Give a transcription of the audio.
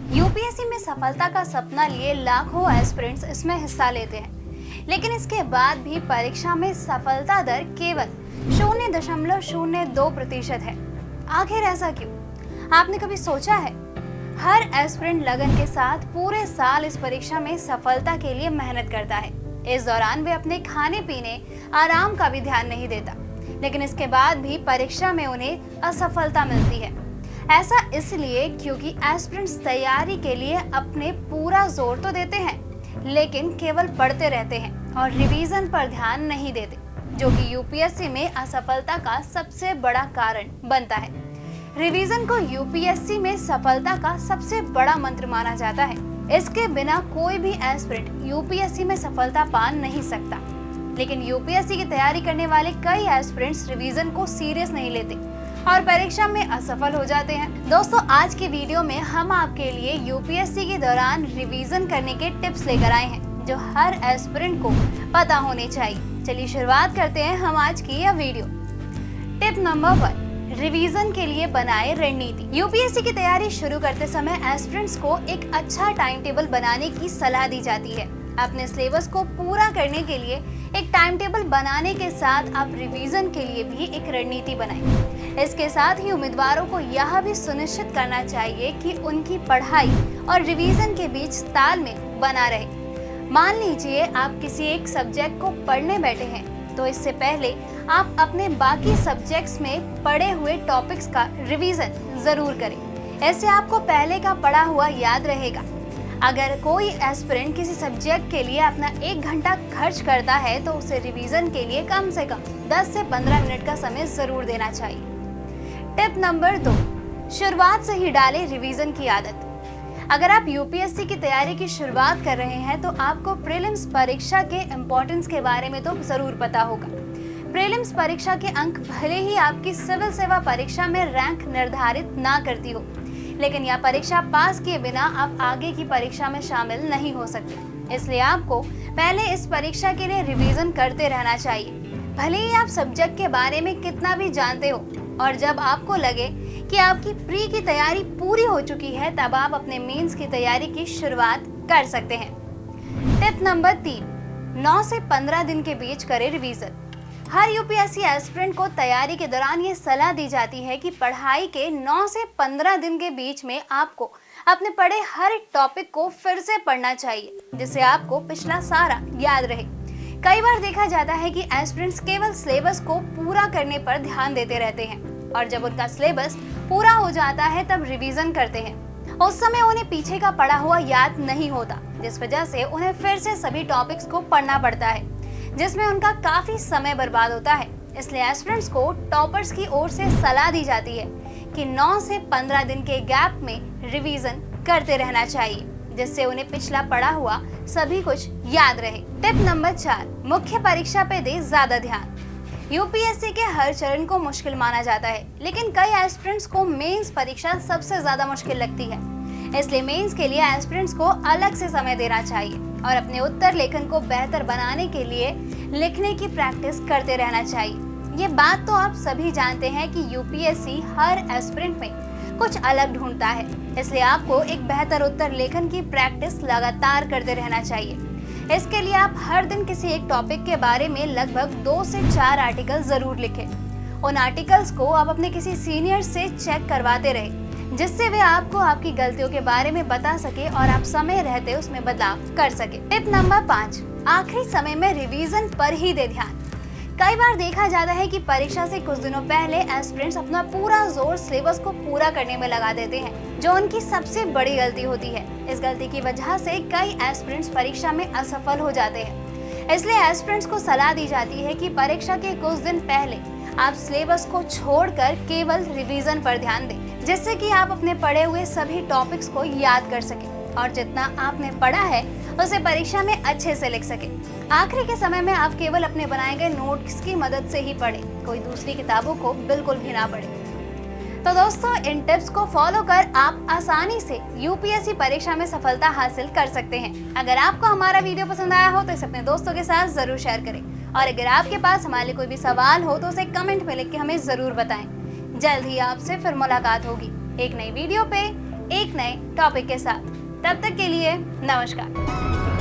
UPSC में सफलता का सपना लिए लाखों एस्पिरेंट्स इसमें हिस्सा लेते हैं, लेकिन इसके बाद भी परीक्षा में सफलता दर केवल 0.02% है। आखिर ऐसा क्यों? आपने कभी सोचा है? हर एस्पिरेंट लगन के साथ पूरे साल इस परीक्षा में सफलता के लिए मेहनत करता है। इस दौरान वे अपने खाने पीने, आराम का भी ध्यान नहीं देता, लेकिन इसके बाद भी परीक्षा में उन्हें असफलता मिलती है। ऐसा इसलिए क्योंकि एस्पिरेंट्स तैयारी के लिए अपने पूरा जोर तो देते हैं, लेकिन केवल पढ़ते रहते हैं और रिवीजन पर ध्यान नहीं देते, जो कि यूपीएससी में असफलता का सबसे बड़ा कारण बनता है। रिवीजन को यूपीएससी में सफलता का सबसे बड़ा मंत्र माना जाता है। इसके बिना कोई भी एस्पिरेंट यूपीएससी में सफलता पा नहीं सकता, लेकिन यूपीएससी की तैयारी करने वाले कई एस्पिरेंट्स रिवीजन को सीरियस नहीं लेते और परीक्षा में असफल हो जाते हैं। दोस्तों, आज के वीडियो में हम आपके लिए यूपीएससी के दौरान रिवीजन करने के टिप्स लेकर आए हैं, जो हर एस्पिरेंट को पता होने चाहिए। चलिए शुरुआत करते हैं हम आज की यह वीडियो। टिप नंबर 1, रिवीजन के लिए बनाए रणनीति। यूपीएससी की तैयारी शुरू करते समय एस्पिरेंट्स को एक अच्छा टाइम टेबल बनाने की सलाह दी जाती है। अपने सिलेबस को पूरा करने के लिए एक टाइम टेबल बनाने के साथ आप रिवीजन के लिए भी एक रणनीति बनाएं। इसके साथ ही उम्मीदवारों को यह भी सुनिश्चित करना चाहिए कि उनकी पढ़ाई और रिवीजन के बीच तालमेल बना रहे। मान लीजिए आप किसी एक सब्जेक्ट को पढ़ने बैठे हैं, तो इससे पहले आप अपने बाकी सब्जेक्ट्स में पढ़े हुए टॉपिक्स का रिवीजन जरूर करें। ऐसे आपको पहले का पढ़ा हुआ याद रहेगा। अगर कोई एस्पिरेंट किसी सब्जेक्ट के लिए अपना 1 घंटा खर्च करता है, तो उसे रिवीजन के लिए कम से कम 10 से 15 मिनट का समय जरूर देना चाहिए। टिप नंबर 2, शुरुआत से ही डालें रिवीजन की आदत। अगर आप यूपीएससी की तैयारी की शुरुआत कर रहे हैं, तो आपको प्रीलिम्स परीक्षा के इम्पोर्टेंस के बारे में तो जरूर पता होगा। प्रीलिम्स परीक्षा के अंक भले ही आपकी सिविल सेवा परीक्षा में रैंक निर्धारित ना करती हो, लेकिन यह परीक्षा पास किए बिना आप आगे की परीक्षा में शामिल नहीं हो सकते। इसलिए आपको पहले इस परीक्षा के लिए रिवीजन करते रहना चाहिए, भले ही आप सब्जेक्ट के बारे में कितना भी जानते हो। और जब आपको लगे कि आपकी प्री की तैयारी पूरी हो चुकी है, तब आप अपने मेंस की तैयारी की शुरुआत कर सकते हैं। टिप नंबर 3, 9 से 15 दिन के बीच करें रिवीजन। हर यूपीएससी एस्पिरेंट को तैयारी के दौरान ये सलाह दी जाती है कि पढ़ाई के 9 से 15 दिन के बीच में आपको अपने पढ़े हर टॉपिक को फिर से पढ़ना चाहिए, जिससे आपको पिछला सारा याद रहे। कई बार देखा जाता है कि एस्पिरेंट्स केवल सिलेबस को पूरा करने पर ध्यान देते रहते हैं, और जब उनका सिलेबस पूरा हो जाता है तब रिवीजन करते हैं। उस समय उन्हें पीछे का पढ़ा हुआ याद नहीं होता, जिस वजह से उन्हें फिर से सभी टॉपिक्स को पढ़ना पड़ता है, जिसमें उनका काफी समय बर्बाद होता है। इसलिए एस्पिरेंट्स को टॉपर्स की ओर से सलाह दी जाती है कि 9 से 15 दिन के गैप में रिवीजन करते रहना चाहिए, जिससे उन्हें पिछला पढ़ा हुआ सभी कुछ याद रहे। टिप नंबर 4, मुख्य परीक्षा पे दे ज्यादा ध्यान। यूपीएससी के हर चरण को मुश्किल माना जाता है, लेकिन कई एस्पिरेंट्स को मेंस परीक्षा सबसे ज्यादा मुश्किल लगती है। इसलिए मेंस के लिए एस्पिरेंट्स को अलग से समय देना चाहिए और अपने उत्तर लेखन को बेहतर बनाने के लिए लिखने की प्रैक्टिस करते रहना चाहिए। ये बात तो आप सभी जानते हैं कि यूपीएससी हर एस्पिरेंट में कुछ अलग ढूंढता है, इसलिए आपको एक बेहतर उत्तर लेखन की प्रैक्टिस लगातार करते रहना चाहिए। इसके लिए आप हर दिन किसी एक टॉपिक के बारे में लगभग 2 से 4 आर्टिकल जरूर लिखें। उन आर्टिकल्स को आप अपने किसी सीनियर से चेक करवाते रहें, जिससे वे आपको आपकी गलतियों के बारे में बता सके और आप समय रहते उसमें बदलाव कर सके। टिप नंबर 5, आखिरी समय में रिवीजन पर ही दे ध्यान। कई बार देखा जाता है कि परीक्षा से कुछ दिनों पहले एस्पिरेंट्स अपना पूरा जोर सिलेबस को पूरा करने में लगा देते हैं, जो उनकी सबसे बड़ी गलती होती है। इस गलती की वजह से कई एस्पिरेंट्स परीक्षा में असफल हो जाते हैं। इसलिए एस्पिरेंट्स को सलाह दी जाती है कि परीक्षा के कुछ दिन पहले आप सिलेबस को छोड़कर केवल रिवीजन पर ध्यान दें, जिससे कि आप अपने पढ़े हुए सभी टॉपिक्स को याद कर सकें और जितना आपने पढ़ा है उसे परीक्षा में अच्छे से लिख सके। आखिरी के समय में आप केवल अपने बनाए गए नोट्स की मदद से ही पढ़ें, कोई दूसरी किताबों को बिल्कुल भी ना पढ़ें। तो दोस्तों, इन टिप्स को फॉलो कर आप आसानी से यूपीएससी परीक्षा में सफलता हासिल कर सकते हैं। अगर आपको हमारा वीडियो पसंद आया हो तो इसे अपने दोस्तों के साथ जरूर शेयर करें, और अगर आपके पास हमारे लिए कोई भी सवाल हो तो उसे कमेंट में लिख के हमें जरूर बताएं। जल्द ही आपसे फिर मुलाकात होगी एक नई वीडियो पे। एक नए टॉपिक के साथ। तब तक के लिए नमस्कार।